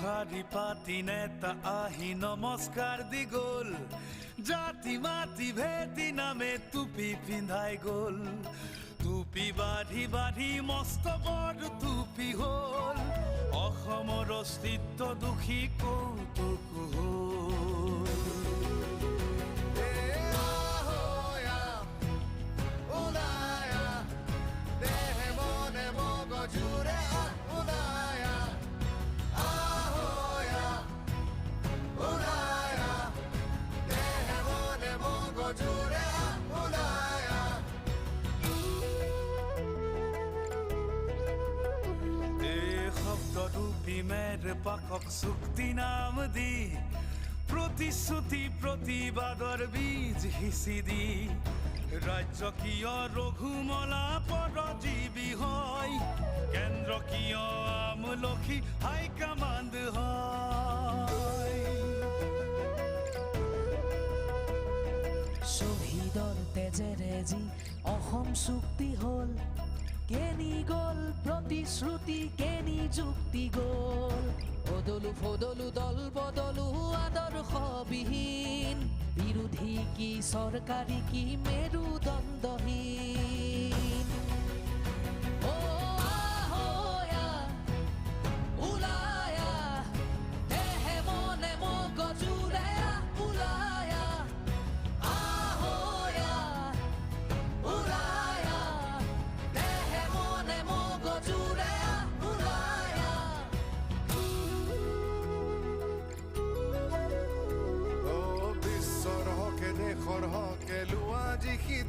শাৰী পাতি নেতা আহি নমস্কাৰ দি গ'ল জাতি মাতি ভেটি নামে টুপি পিন্ধাই গ'ল টুপি বাঢ়ি বাঢ়ি মস্ত বড় টুপি হ'ল অসমৰ অস্তিত্ব দুখী কৌতুক হ'ল মেৰ পাকক চুক্তি নাম দি প্ৰতিশ্ৰুতি প্ৰতিবাদৰ বীজ সিঁচি দি ৰাজ্যকীয় ৰঘুমলা পৰজীৱী হয় কেন্দ্ৰকীয় আমলখি হাইকমাণ্ড হয় শ্বহীদৰ তেজেৰে যি অসম চুক্তি হ'ল কেনি গ'ল প্ৰতিশ্ৰুতি কেনি যুক্তি গ'ল বদলো ফদলো দল বদলো আদৰ্শবিহীন বিৰোধী কি চৰকাৰী কি মেৰুদণ্ডহীন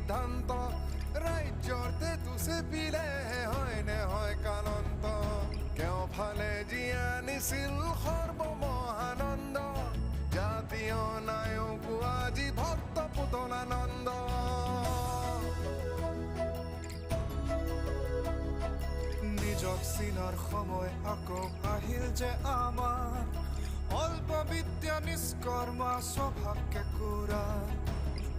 সিদ্ধান্ত ৰাজ্যৰ তেটো চেপিলে হয়নে হয় কালন্ত কেওফালে যি আনিছিল সৰ্বমহানন্দ জাতীয় নায়ক আজি ভক্ত পুতলানন্দ নিজক চিনাৰ সময় আকৌ আহিল যে আমাৰ অল্প বিদ্যা নিষ্কৰ্মা স্বভাৱকে কুৰা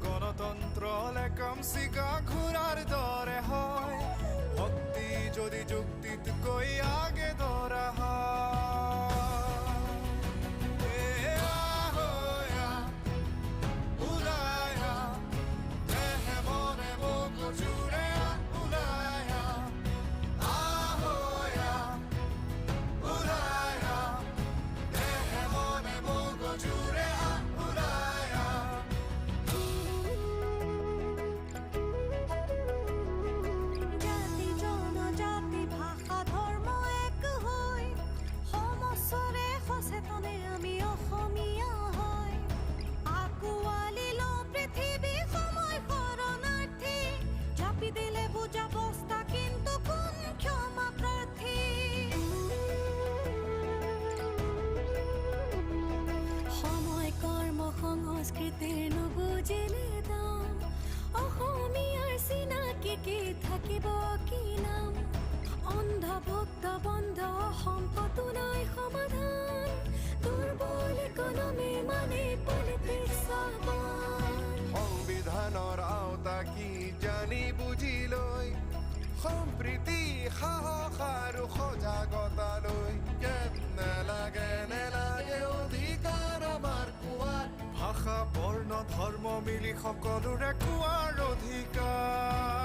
গণতন্ত্ৰ লেকম চিগা ঘূৰাৰ দৰে হয় ভক্তি যদি যুক্তিতকৈ আগে ধৰা হয় সংস্কৃতিৰ নুবুজিলে দাম অসমীয়াৰ চিনাকি কি থাকিব কি নাম অন্ধভক্ত বন্ধ সম্পদো নাই সমাধান দুৰ্বল ইকনমি মানে পলিটিক্স সংবিধানৰ আওতা কি জানি বুজি লৈ সম্প্ৰীতি সাহস আৰু সজাগতা লৈ নেলাগে অধিকাৰ আমাৰ কোৱাৰ ভাষা বৰ্ণ ধৰ্ম মিলি সকলোৰে কোৱাৰ অধিকাৰ